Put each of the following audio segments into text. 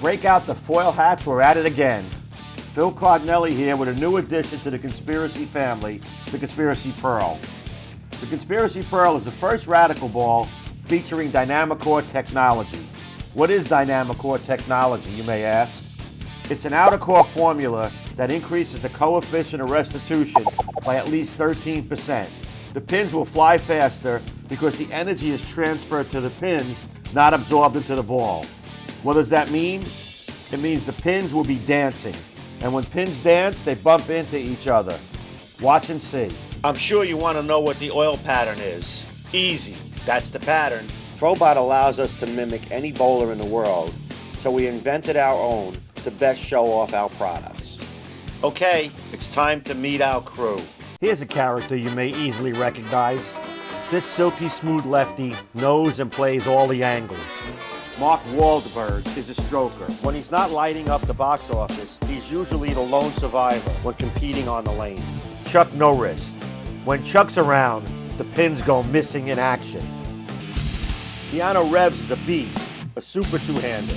Break out the foil hats, we're at it again. Phil Cardinelli here with a new addition to the Conspiracy family, the Conspiracy Pearl. The Conspiracy Pearl is the first radical ball featuring DynamiCore technology. What is DynamiCore technology, you may ask? It's an outer core formula that increases the coefficient of restitution by at least 13%. The pins will fly faster because the energy is transferred to the pins, not absorbed into the ball. What does that mean? It means the pins will be dancing. And when pins dance, they bump into each other. Watch and see. I'm sure you want to know what the oil pattern is. Easy. That's the pattern. THROBot allows us to mimic any bowler in the world, so we invented our own to best show off our products. Okay, it's time to meet our crew. Here's a character you may easily recognize. This silky smooth lefty knows and plays all the angles. Mark Wahlberg is a stroker. When he's not lighting up the box office, he's usually the lone survivor when competing on the lane. Chuck Norris. When Chuck's around, the pins go missing in action. Keanu Reeves is a beast, a super two-hander.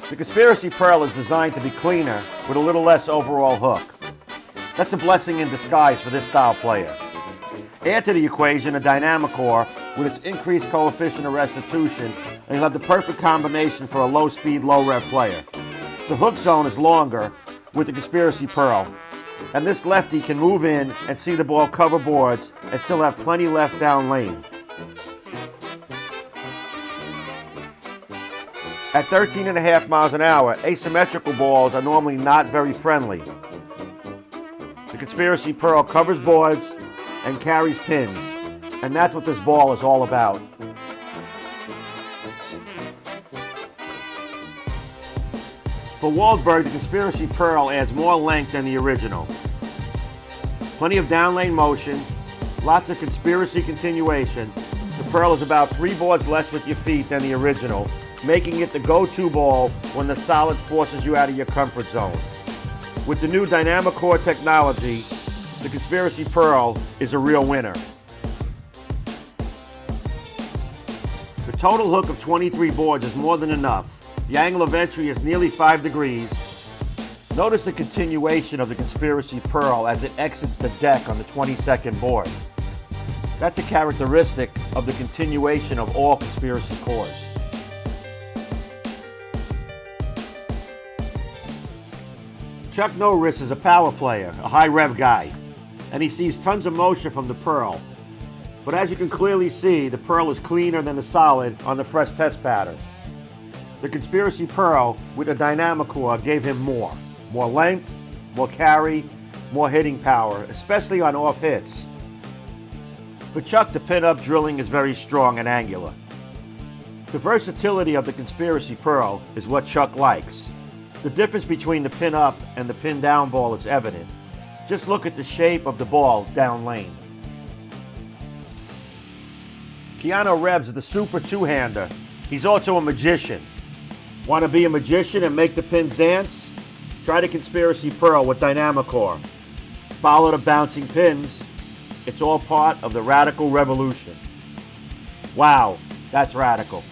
The Conspiracy Pearl is designed to be cleaner with a little less overall hook. That's a blessing in disguise for this style player. Add to the equation a DynamiCore with its increased coefficient of restitution, and you'll have the perfect combination for a low-speed, low-rev player. The hook zone is longer with the Conspiracy Pearl, and this lefty can move in and see the ball cover boards and still have plenty left down lane. At 13.5 miles an hour, asymmetrical balls are normally not very friendly. The Conspiracy Pearl covers boards and carries pins, and that's what this ball is all about. For Wahlberg, the Conspiracy Pearl adds more length than the original. Plenty of down lane motion, lots of conspiracy continuation. The Pearl is about 3 boards less with your feet than the original, making it the go-to ball when the solid forces you out of your comfort zone. With the new DynamiCore technology, the Conspiracy Pearl is a real winner. The total hook of 23 boards is more than enough. The angle of entry is nearly 5 degrees. Notice the continuation of the Conspiracy Pearl as it exits the deck on the 22nd board. That's a characteristic of the continuation of all Conspiracy cores. Chuck Norris is a power player, a high rev guy, and he sees tons of motion from the Pearl. But as you can clearly see, the Pearl is cleaner than the solid on the fresh test pattern. The Conspiracy Pearl with a DynamiCore gave him more length, more carry, more hitting power, especially on off hits. For Chuck, the pin-up drilling is very strong and angular. The versatility of the Conspiracy Pearl is what Chuck likes. The difference between the pin-up and the pin-down ball is evident. Just look at the shape of the ball down lane. Keanu Reeves is the super two-hander. He's also a magician. Want to be a magician and make the pins dance? Try the Conspiracy Pearl with DynamiCore. Follow the bouncing pins. It's all part of the radical revolution. Wow, that's radical.